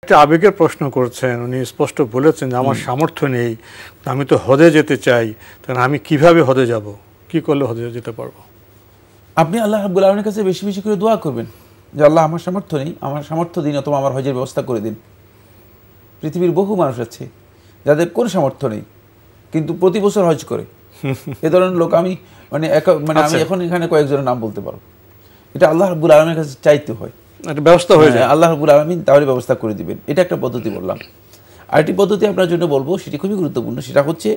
একটা আবেগের প্রশ্ন করছেন, উনি স্পষ্ট বলেছেন যে আমার সামর্থ্য নেই, আমি তো হজে যেতে চাই, তাহলে আমি কিভাবে হজে যাব, কি করলে হজে যেতে পারবো? আপনি আল্লাহ রাব্বুল আলামিনের কাছে বেশি বেশি করে দোয়া করবেন যে আল্লাহ আমার সামর্থ্য নেই, আমার সামর্থ্য দিন অথবা আমার হজের ব্যবস্থা করে দিন। পৃথিবীর বহু মানুষ আছে যাদের কোনো সামর্থ্য নেই কিন্তু প্রতি বছর হজ করে। এ ধরনের লোক আমি আমি এখন এখানে কয়েকজনের নাম বলতে পারবো। এটা আল্লাহ রাব্বুল আলামিনের কাছে চাইতে হয়, ব্যবস্থা হয়ে যায়, আল্লাহ রাব্বুল আলামিন তাহলে ব্যবস্থা করে দিবেন। এটা একটা পদ্ধতি বললাম। আরেকটি পদ্ধতি আপনার জন্য বলবো, সেটি খুবই গুরুত্বপূর্ণ। সেটা হচ্ছে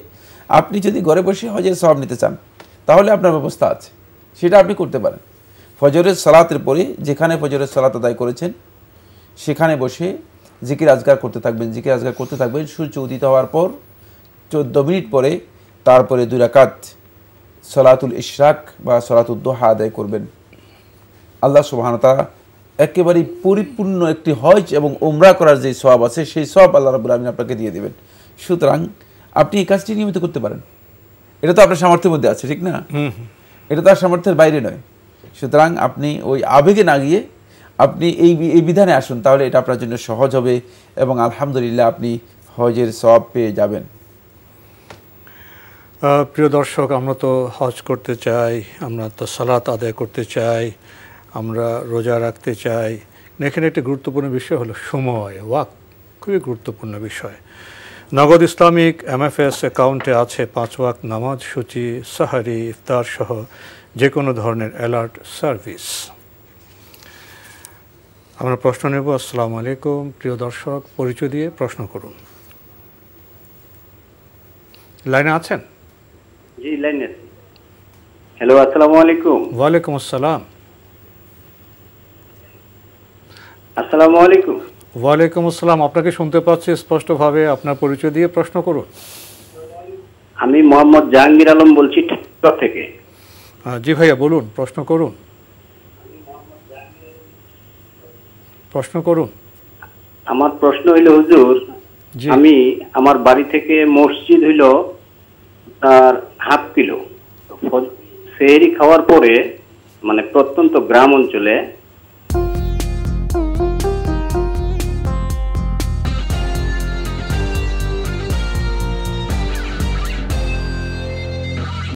আপনি যদি ঘরে বসে হজের সওয়াব নিতে চান তাহলে আপনার ব্যবস্থা আছে, সেটা আপনি করতে পারেন। ফজরের সালাতের পরে যেখানে ফজরের সালাত আদায় করেছেন সেখানে বসে জিকির আজগার করতে থাকবেন, জিকির আজগার করতে থাকবেন। সূর্য উদিত হওয়ার পর 14 মিনিট পরে তারপরে 2 রাকাত সালাতুল ইশরাক বা সালাতুল দুহা আদায় করবেন। আল্লাহ সুবহানাহু ওয়া তাআলা একেবারে পরিপূর্ণ একটি হজ এবং উমরা করার যে সওয়াব আছে সেই সওয়াব আল্লাহ রাব্বুল আলামিন আপনাকে দিয়ে দিবেন। সুতরাং আপনি এই কাজটি নিয়মিত করতে পারেন। এটা তো আপনার সামর্থ্যের মধ্যে আছে, ঠিক না? এটা তার সামর্থ্যের বাইরে নয়। সুতরাং আপনি ওই আবেগে না গিয়ে আপনি এই বিধানে আসুন, তাহলে এটা আপনার জন্য সহজ হবে এবং আলহামদুলিল্লাহ আপনি হজের সওয়াব পেয়ে যাবেন। প্রিয় দর্শক, আমরা তো হজ করতে চাই, আমরা তো সালাত আদায় করতে চাই, আমরা রোজা রাখতে চাই। এখানে একটি গুরুত্বপূর্ণ বিষয় হলো সময়, ওয়াক্ত, খুবই গুরুত্বপূর্ণ বিষয়। নগদ ইসলামিক MFS অ্যাকাউন্টে আছে 5 ওয়াক্ত নামাজ সূচি, সাহারি, ইফতার সহ যে কোনো ধরনের অ্যালার্ট সার্ভিস। আমরা প্রশ্ন নেব। আসসালামু আলাইকুম প্রিয় দর্শক, পরিচয় দিয়ে প্রশ্ন করুন। লাইনে আছেন? জি, লাইনে আছি। হ্যালো, আসসালামু আলাইকুম। ওয়ালাইকুম আসসালাম। আসসালামু আলাইকুম। ওয়ালাইকুম আসসালাম, আপনাকে শুনতে পাচ্ছি স্পষ্টভাবে। আপনার পরিচয় দিয়ে প্রশ্ন করুন। আমি মোহাম্মদ জাহাঙ্গীর আলম বলছি ঠাকুরগাঁও থেকে। জি ভাইয়া, বলুন, প্রশ্ন করুন, প্রশ্ন করুন। আমার প্রশ্ন হইল, হুজুর, আমি আমার বাড়ি থেকে মসজিদ হইল তার 1/2 কিলো। সেহরি খাওয়ার পরে মানে প্রত্যন্ত গ্রাম অঞ্চলে